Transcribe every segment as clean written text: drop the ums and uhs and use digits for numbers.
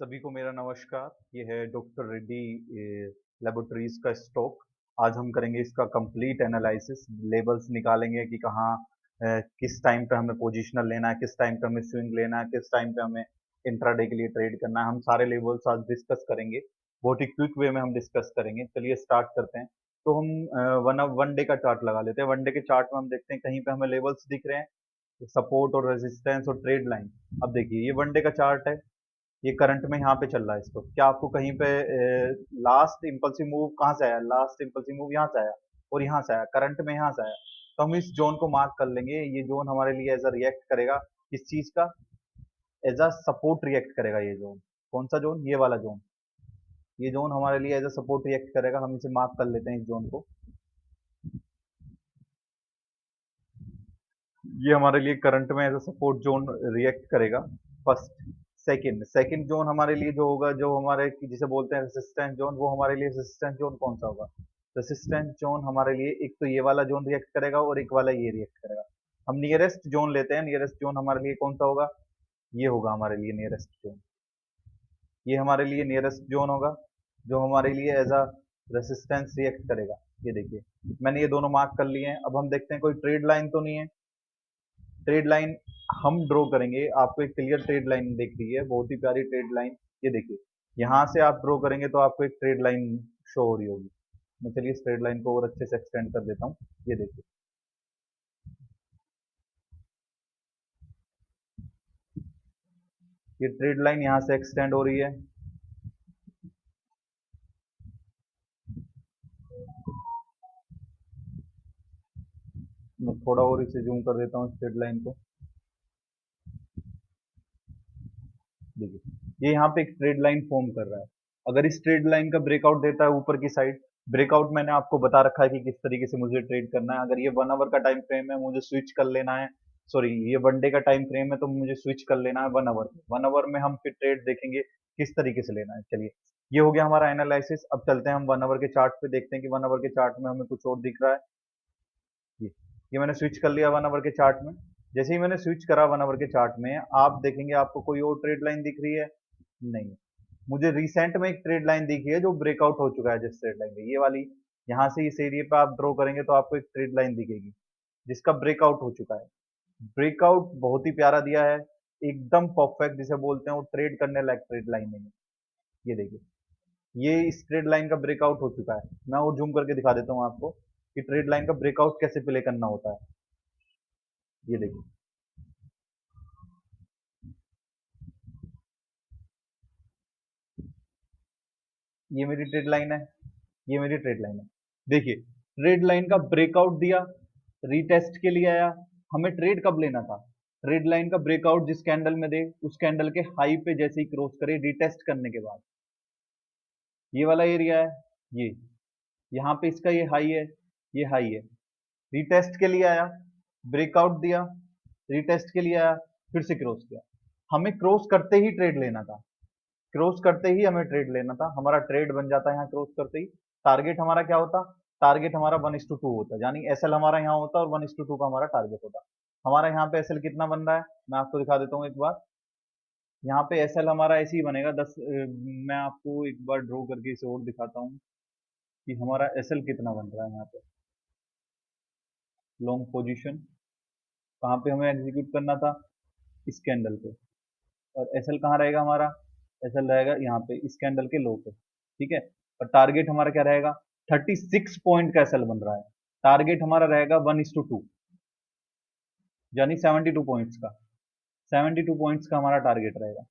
सभी को मेरा नमस्कार। ये है डॉक्टर रेड्डी लेबोरेटरीज का स्टॉक। आज हम करेंगे इसका कंप्लीट एनालिसिस, लेबल्स निकालेंगे कि कहाँ किस टाइम पे हमें पोजीशनल लेना है, किस टाइम पे हमें स्विंग लेना है, किस टाइम पे हमें इंट्राडे के लिए ट्रेड करना है। हम सारे लेबल्स आज डिस्कस करेंगे, बहुत ही क्विक वे में हम डिस्कस करेंगे। चलिए स्टार्ट करते हैं। तो हम वन डे का चार्ट लगा लेते हैं। वन डे के चार्ट में हम देखते हैं कहीं पे हमें लेवल्स दिख रहे हैं, सपोर्ट और रेजिस्टेंस और ट्रेड लाइन। अब देखिए ये वन डे का चार्ट है, ये करंट में यहाँ पे चल रहा है। इसको क्या आपको कहीं पे लास्ट इंपल्सिव मूव कहाँ से आया, लास्ट इंपल्सिव मूव यहाँ से आया और यहाँ से आया, करंट में यहाँ से आया। तो हम इस जोन को मार्क कर लेंगे। ये जोन हमारे लिए एज अ रिएक्ट करेगा, किस चीज का, एज अ सपोर्ट रिएक्ट करेगा। ये जोन कौन सा जोन, ये वाला जोन, ये जोन हमारे लिए एज अ सपोर्ट रिएक्ट करेगा। हम इसे मार्क कर लेते हैं इस जोन को। ये हमारे लिए करंट में as a support zone react करेगा। फर्स्ट, सेकंड जोन हमारे लिए जो होगा, जो हमारे जिसे बोलते हैं रेसिस्टेंस जोन, वो हमारे लिए रेसिस्टेंस जोन कौन सा होगा। रेसिस्टेंस जोन हमारे लिए एक तो ये वाला जोन रिएक्ट करेगा और एक वाला ये रिएक्ट करेगा। हम नियरेस्ट जोन लेते हैं। नियरेस्ट जोन हमारे लिए कौन सा होगा, ये होगा हमारे लिए नियरेस्ट जोन। ये हमारे लिए नियरेस्ट जोन होगा जो हमारे लिए एज अ रेसिस्टेंस रिएक्ट करेगा। ये देखिए मैंने ये दोनों मार्क कर लिए हैं। अब हम देखते हैं कोई ट्रेड लाइन तो नहीं है। ट्रेड लाइन हम ड्रॉ करेंगे। आपको एक क्लियर ट्रेड लाइन दिख रही है, बहुत ही प्यारी ट्रेड लाइन। ये देखिए यहाँ से आप ड्रॉ करेंगे तो आपको एक ट्रेड लाइन शो हो रही होगी। मैं चलिए इस ट्रेड लाइन को और अच्छे से एक्सटेंड कर देता हूँ। ये देखिए ये ट्रेड लाइन यहाँ से एक्सटेंड हो रही है। मैं थोड़ा और इसे जूम कर देता हूँ इस ट्रेड लाइन को। देखिए ये यहाँ पे एक ट्रेड लाइन फॉर्म कर रहा है। अगर इस ट्रेड लाइन का ब्रेकआउट देता है ऊपर की साइड, ब्रेकआउट मैंने आपको बता रखा है कि किस तरीके से मुझे ट्रेड करना है। अगर ये 1 आवर का टाइम फ्रेम है, मुझे स्विच कर लेना है। सॉरी, ये वन डे का टाइम फ्रेम है तो मुझे स्विच कर लेना है 1 आवर में। 1 आवर में हम फिर ट्रेड देखेंगे किस तरीके से लेना है। चलिए ये हो गया हमारा एनालिसिस। अब चलते हैं हम 1 आवर के चार्ट पे, देखते हैं कि 1 आवर के चार्ट में हमें कुछ और दिख रहा है। ये ये मैंने स्विच कर लिया 1 आवर के चार्ट में। जैसे ही मैंने स्विच करा 1 आवर के चार्ट में, आप देखेंगे आपको कोई और ट्रेड लाइन दिख रही है? नहीं। मुझे रिसेंट में एक ट्रेड लाइन दिखी है जो ब्रेकआउट हो चुका है। जिस ट्रेड लाइन पे, ये वाली, यहाँ से इस एरिया पे आप ड्रॉ करेंगे तो आपको एक ट्रेड लाइन दिखेगी जिसका ब्रेकआउट हो चुका है। ब्रेकआउट बहुत ही प्यारा दिया है, एकदम परफेक्ट जिसे बोलते हैं, वो ट्रेड करने लायक ट्रेड लाइन नहीं है। ये देखिए ये इस ट्रेड लाइन का ब्रेकआउट हो चुका है। मैं और जूम करके दिखा देता हूँ आपको कि ट्रेड लाइन का ब्रेकआउट कैसे प्ले करना होता है। ये देखिए ये मेरी ट्रेड लाइन है, ये मेरी ट्रेड लाइन है। देखिए ट्रेड लाइन का ब्रेकआउट दिया, रीटेस्ट के लिए आया। हमें ट्रेड कब लेना था? ट्रेड लाइन का ब्रेकआउट जिस कैंडल में दे, उस कैंडल के हाई पे जैसे ही क्रॉस करे, रीटेस्ट करने के बाद, ये वाला एरिया है, ये यहाँ पे इसका ये हाई है, ये हाई है। रीटेस्ट के लिए आया, ब्रेकआउट दिया, रीटेस्ट के लिए आया, फिर से क्रॉस किया। हमें क्रॉस करते ही ट्रेड लेना था। क्रॉस करते ही हमें ट्रेड लेना था। हमारा ट्रेड बन जाता है यहाँ क्रॉस करते ही। टारगेट हमारा क्या होता? टारगेट हमारा 1:2 होता, यानी एसएल हमारा यहाँ होता और 1:2 का हमारा टारगेट होता। हमारा यहाँ पे एसएल कितना बन रहा है, मैं आपको दिखा देता हूँ एक बार। यहाँ पे एसएल हमारा ऐसे ही बनेगा 10। मैं आपको एक बार ड्रॉ करके इसे और दिखाता हूँ कि हमारा एसएल कितना बन रहा है। यहाँ पे लॉन्ग पोजीशन कहाँ पे हमें एग्जीक्यूट करना था, इस कैंडल पे। और एसएल कहाँ रहेगा हमारा? एसएल रहेगा यहाँ पे इस कैंडल के लो पे, ठीक है। और टारगेट हमारा क्या रहेगा? 36 पॉइंट का एसएल बन रहा है। टारगेट हमारा रहेगा 1:2, यानी 72 पॉइंट्स का। 72 पॉइंट्स का हमारा टारगेट रहेगा।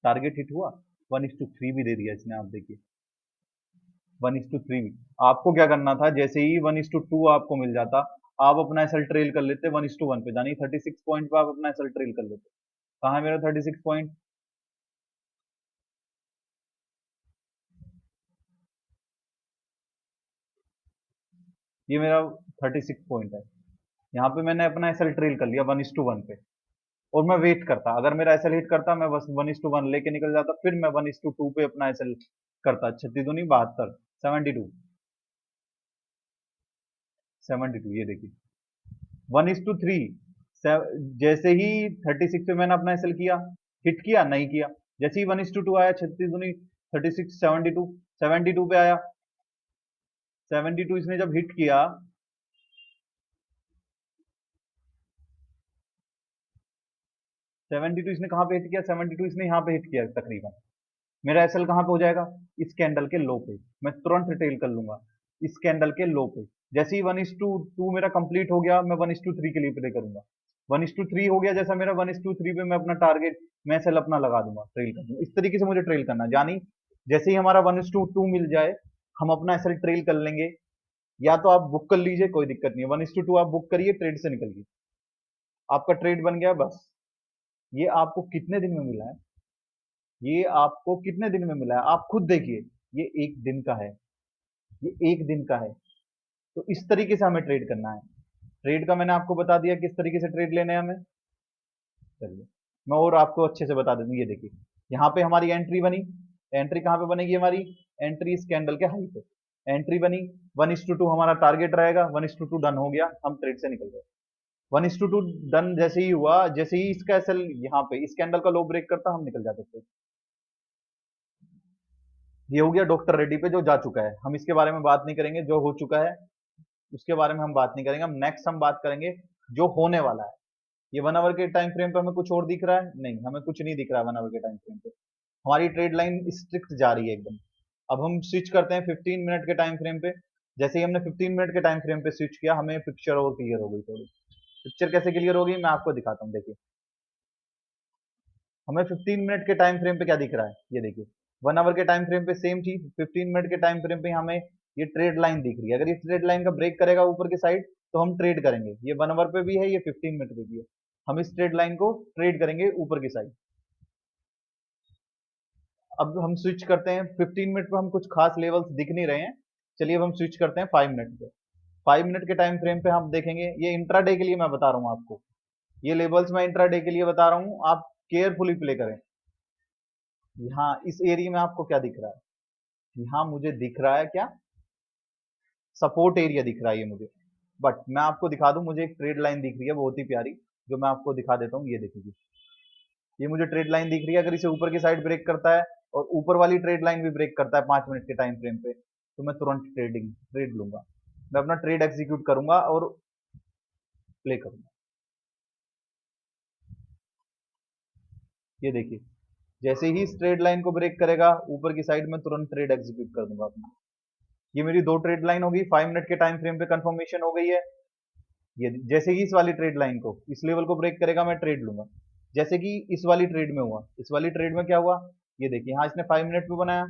टारगेट हिट हुआ। 1:3 भी दे दिया इसने, आप देखिए 1:3 भी। आपको क्या करना था, जैसे ही 1:2 आपको मिल जाता, आप अपना एसएल ट्रेल कर लेते 1:1 पे, यानी 36 पॉइंट पे आप अपना एसएल ट्रेल कर लेते। कहाँ है मेरा 36 पॉइंट? ये मेरा 36 पॉइंट है। यहाँ पे मैंने अपना एसएल ट्रेल कर लिया 1:1 पे, और मैं वेट करता। अगर मेरा एसएल हिट करता, मैं बस 1:1 लेके निकल जाता, फिर मैं 1:2 पे अपना एसएल करता। 36 दूनी 72, 72, 72। ये देखिए 1:3। जैसे ही 36 पे मैंने अपना एसएल किया, हिट किया नहीं किया, जैसे ही 1:2 आया, 36 दूनी 36, 72, 72 पे आया, 72 इसने जब हिट किया, 72 इसने कहाँ पे हिट किया, 72 इसने यहाँ पे हिट किया तकरीबन। मेरा एसएल कहाँ पे हो जाएगा, इस कैंडल के लो पे। मैं तुरंत रिटेल कर लूंगा इस कैंडल के लो पे। जैसे ही 1:2 मेरा कंप्लीट हो गया, मैं 1:3 के लिए प्ले करूंगा। 1:3 हो गया जैसा मेरा, 1:3 पे मैं अपना टारगेट, मैं एसएल अपना लगा दूंगा, ट्रेल कर दूंगा। इस तरीके से मुझे ट्रेल करना है, यानी जैसे ही हमारा 1:2 मिल जाए, हम अपना एसएल ट्रेल कर लेंगे। या तो आप बुक कर लीजिए, कोई दिक्कत नहीं है, 1:2 आप बुक करिए, ट्रेड से निकलिए, आपका ट्रेड बन गया बस। ये आपको कितने दिन में मिला है, ये आपको कितने दिन में मिला है, आप खुद देखिए। ये एक दिन का है, ये एक दिन का है। तो इस तरीके से हमें ट्रेड करना है। ट्रेड का मैंने आपको बता दिया किस तरीके से ट्रेड लेने हैं हमें। चलिए मैं और आपको अच्छे से बता देता हूँ। ये देखिए, यहाँ पे हमारी एंट्री बनी। एंट्री कहाँ पे बनेगी हमारी, एंट्री इस कैंडल के हाई पे एंट्री बनी। 1:2 हमारा टारगेट रहेगा, 1:2 डन हो गया, हम ट्रेड से निकल गए। 1:2 डन जैसे ही हुआ, जैसे ही इसका एसएल यहाँ पे इस कैंडल का लो ब्रेक करता, हम निकल जाते थे। ये हो गया डॉक्टर रेड्डी पे जो जा चुका है, हम इसके बारे में बात नहीं करेंगे। जो हो चुका है उसके बारे में हम बात नहीं करेंगे। हम नेक्स्ट हम बात करेंगे जो होने वाला है। ये 1 आवर के टाइम फ्रेम पे हमें कुछ और दिख रहा है, नहीं हमें कुछ नहीं दिख रहा है 1 आवर के टाइम फ्रेम पे। हमारी ट्रेड लाइन स्ट्रिक्ट जा रही है एकदम। अब हम स्विच करते हैं 15 मिनट के टाइम फ्रेम पे। जैसे ही हमने 15 मिनट के टाइम फ्रेम पे स्विच किया, हमें पिक्चर और क्लियर हो गई थोड़ी। पिक्चर कैसे क्लियर होगी मैं आपको दिखाता हूँ। देखिए हमें 15 मिनट के टाइम फ्रेम पे क्या दिख रहा है, ये देखिए। 1 आवर के टाइम फ्रेम पे सेम चीज, 15 मिनट के टाइम फ्रेम पे हमें ये ट्रेड लाइन दिख रही है। अगर ये ट्रेड लाइन का ब्रेक करेगा ऊपर की साइड, तो हम ट्रेड करेंगे। ये 1 आवर पे भी है, ये 15 मिनट पे भी है। हम इस ट्रेड लाइन को ट्रेड करेंगे ऊपर की साइड। अब हम स्विच करते हैं 15 मिनट पे, हम कुछ खास लेवल्स दिख नहीं रहे हैं। चलिए अब हम स्विच करते हैं 5 मिनट पे। 5 मिनट के टाइम फ्रेम पे हम देखेंगे, ये इंट्राडे के लिए मैं बता रहा हूँ आपको। ये लेवल्स मैं इंट्राडे के लिए बता रहा हूँ, आप केयरफुली प्ले करें। यहाँ इस एरिया में आपको क्या दिख रहा है, यहाँ मुझे दिख रहा है क्या, सपोर्ट एरिया दिख रहा है ये मुझे। बट मैं आपको दिखा दूं, मुझे एक ट्रेड लाइन दिख रही है बहुत ही प्यारी, जो मैं आपको दिखा देता हूँ। ये देखिए, ये मुझे ट्रेड लाइन दिख रही है। अगर इसे ऊपर की साइड ब्रेक करता है और ऊपर वाली ट्रेड लाइन भी ब्रेक करता है 5 मिनट के टाइम फ्रेम पे, तो मैं तुरंत ट्रेड लूंगा। मैं अपना ट्रेड एग्जीक्यूट करूंगा और प्ले करूंगा। ये देखिए, जैसे ही इस ट्रेड लाइन को ब्रेक करेगा ऊपर की साइड में, तुरंत ट्रेड एग्जीक्यूट कर दूंगा अपना। ये मेरी दो ट्रेड लाइन होगी, 5 मिनट के टाइम फ्रेम पे कंफर्मेशन हो गई है। ये जैसे ही इस वाली ट्रेड लाइन को, इस लेवल को ब्रेक करेगा, मैं ट्रेड लूंगा। जैसे कि इस वाली ट्रेड में हुआ, इस वाली ट्रेड में क्या हुआ, ये देखिए यहाँ इसने 5 मिनट पे बनाया।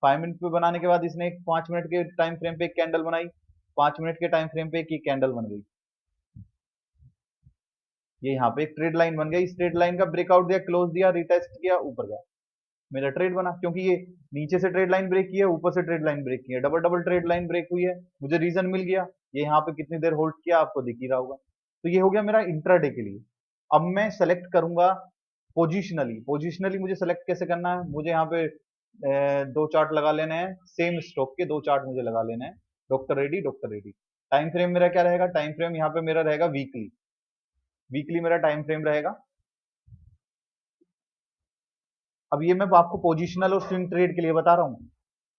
5 मिनट पे बनाने के बाद इसने एक 5 मिनट के टाइम फ्रेम पे एक कैंडल बनाई। 5 मिनट के टाइम फ्रेम पे एक कैंडल बन गई। ये यहाँ पे एक ट्रेड लाइन बन गई। इस ट्रेड लाइन का ब्रेकआउट दिया, क्लोज दिया, रिटेस्ट किया, ऊपर गया, मेरा ट्रेड बना। क्योंकि ये नीचे से ट्रेड लाइन ब्रेक की है, ऊपर से ट्रेड लाइन ब्रेक की है, double double trend line break हुई है, मुझे रीजन मिल गया। ये यहाँ पे कितनी देर होल्ड किया आपको दिख ही रहा होगा। तो ये हो गया मेरा इंट्राडे के लिए। अब मैं सेलेक्ट करूंगा पोजिशनली। पोजिशनली मुझे सेलेक्ट कैसे करना है, मुझे यहाँ पे दो चार्ट लगा लेने हैं, सेम स्टॉक के दो चार्ट मुझे लगा लेने हैं। Doctor ready, doctor ready. Time frame मेरा क्या रहेगा, टाइम फ्रेम यहाँ पे मेरा रहेगा वीकली। वीकली मेरा टाइम फ्रेम रहेगा। अब ये मैं आपको पोजिशनल और स्विंग ट्रेड के लिए बता रहा हूँ,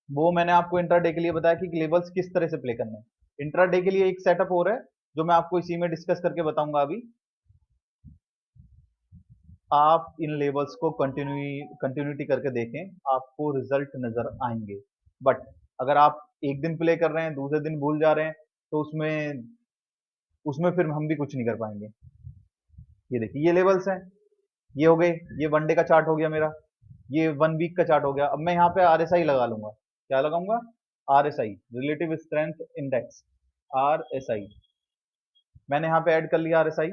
वो मैंने आपको इंट्राडे के लिए बताया कि लेवल्स किस तरह से प्ले करने हैं। इंट्राडे के लिए एक सेटअप और है, जो मैं आपको इसी में डिस्कस करके बताऊंगा अभी। आप इन लेवल्स को कंटिन्यूटी करके देखें, आपको रिजल्ट नजर आएंगे। बट अगर आप एक दिन प्ले कर रहे हैं, दूसरे दिन भूल जा रहे हैं, तो उसमें उसमें फिर हम भी कुछ नहीं कर पाएंगे। ये देखिए, ये लेवल्स हैं, ये हो गए। ये वनडे का चार्ट हो गया मेरा, ये 1 वीक का चार्ट हो गया। अब मैं यहाँ पे आरएसआई लगा लूंगा। क्या लगाऊंगा, RSI, relative strength index, RSI. मैंने यहाँ पे ऐड कर लिया आरएसआई।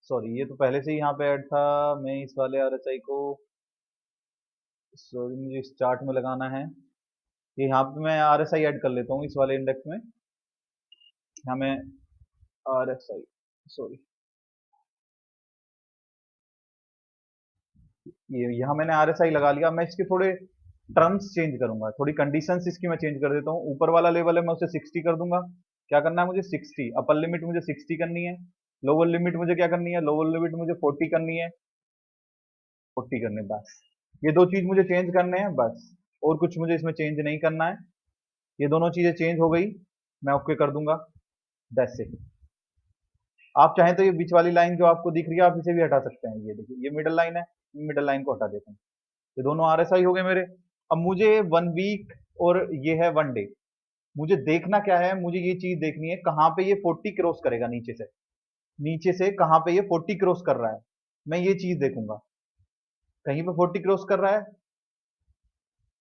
सॉरी, ये तो पहले से ही यहाँ पे ऐड था। मैं इस वाले आरएसआई को, सॉरी, मुझे इस चार्ट में लगाना है। ये यहाँ पे मैं आरएसआई ऐड कर लेता हूँ इस वाले इंडेक्स में। यहाँ मैं आरएसआई, सॉरी, ये यहाँ मैंने आरएसआई लगा लिया। मैं इसके थोड़े टर्म्स चेंज करूंगा, थोड़ी कंडीशंस इसकी मैं चेंज कर देता हूँ। ऊपर वाला लेवल है, मैं उसे 60 कर दूंगा। क्या करना है मुझे, 60। अपर लिमिट मुझे 60 करनी है। लोअर लिमिट मुझे क्या करनी है, लोअर लिमिट मुझे 40 करनी है। 40 करने, बस ये दो चीज मुझे चेंज करने हैं बस, और कुछ मुझे इसमें चेंज नहीं करना है। ये दोनों चीजें चेंज हो गई, मैं ओके कर दूंगा। That's it. आप चाहें तो ये बीच वाली लाइन जो आपको दिख रही है आप इसे भी हटा सकते हैं। ये देखिए, ये मिडल लाइन है, मिडल लाइन को हटा देते हैं। ये दोनों आरएसआई हो गए मेरे। अब मुझे 1 वीक और ये है 1 डे, मुझे देखना क्या है, मुझे ये चीज देखनी है कहाँ पे ये 40 क्रॉस करेगा नीचे से, नीचे से कहाँ पे ये 40 क्रॉस कर रहा है, मैं ये चीज देखूंगा। कहीं पे 40 क्रॉस कर रहा है,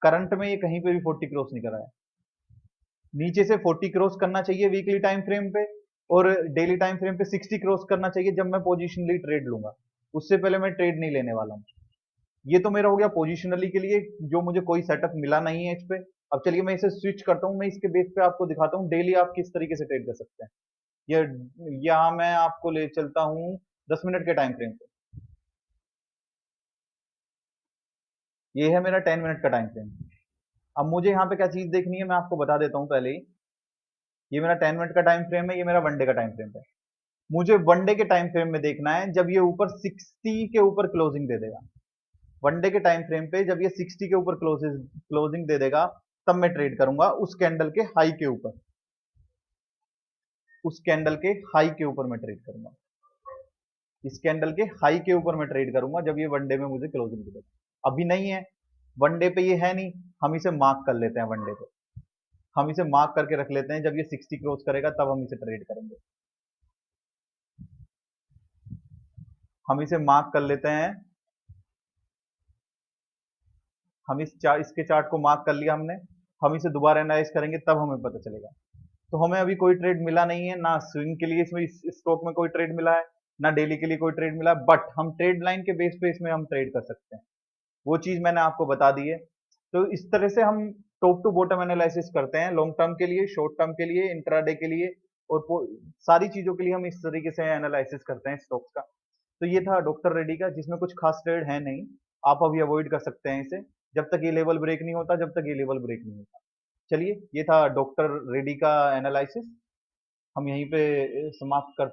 करंट में ये कहीं पे भी 40 क्रॉस नहीं कर रहा है। नीचे से 40 क्रॉस करना चाहिए वीकली टाइम फ्रेम पे, और डेली टाइम फ्रेम पे 60 क्रॉस करना चाहिए जब मैं पोजिशनली ट्रेड लूंगा। उससे पहले मैं ट्रेड नहीं लेने वाला हूँ। ये तो मेरा हो गया पोजिशनली के लिए, जो मुझे कोई सेटअप मिला नहीं है इस पे। अब चलिए मैं इसे स्विच करता हूँ, मैं इसके बेस पे आपको दिखाता हूँ डेली आप किस तरीके से ट्रेड कर सकते हैं। ये यहाँ मैं आपको ले चलता हूँ 10 मिनट के टाइम फ्रेम पे। ये है मेरा 10 मिनट का टाइम फ्रेम। अब मुझे यहाँ पे क्या चीज देखनी है मैं आपको बता देता हूँ पहले ही। ये मेरा 10 मिनट का टाइम फ्रेम है, ये मेरा 1 डे का टाइम फ्रेम है। मुझे 1 डे के टाइम फ्रेम में देखना है जब ये ऊपर 60 के ऊपर क्लोजिंग दे देगा। 1 डे के टाइम फ्रेम पे जब ये 60 के ऊपर क्लोजिंग दे देगा, तब मैं ट्रेड करूंगा उस कैंडल के हाई के ऊपर। उस कैंडल के हाई के ऊपर मैं ट्रेड करूंगा। इस कैंडल के हाई के ऊपर मैं ट्रेड करूंगा जब ये 1 डे में मुझे क्लोजिंग दे देगा। अभी नहीं है, 1 डे पे ये है नहीं, हम इसे मार्क कर लेते हैं 1 डे पे। हम इसे मार्क करके रख लेते हैं, जब ये 60 क्रॉस करेगा तब हम इसे ट्रेड करेंगे। हम इसे मार्क कर लेते हैं। हम इसके चार्ट को मार्क कर लिया हमने। हम इसे दोबारा एनालाइज करेंगे तब हमें पता चलेगा। तो हमें अभी कोई ट्रेड मिला नहीं है, ना स्विंग के लिए इसमें इस स्टॉक में कोई ट्रेड मिला है, ना डेली के लिए कोई ट्रेड मिला है, बट हम ट्रेड लाइन के बेस पे इसमें हम ट्रेड कर सकते हैं। वो चीज मैंने आपको बता दी है। तो इस तरह से हम टॉप टू बॉटम एनालिसिस करते हैं, लॉन्ग टर्म के लिए, शॉर्ट टर्म के लिए, इंट्राडे के लिए, और सारी चीजों के लिए हम इस तरीके से एनालिसिस करते हैं स्टॉक्स का। तो ये था डॉक्टर रेड्डी का, जिसमें कुछ खास ट्रेड है नहीं। आप अभी अवॉइड कर सकते हैं इसे, जब तक ये लेवल ब्रेक नहीं होता, जब तक ये लेवल ब्रेक नहीं होता। चलिए, ये था डॉक्टर रेड्डी का एनालिसिस। हम यहीं पे समाप्त करते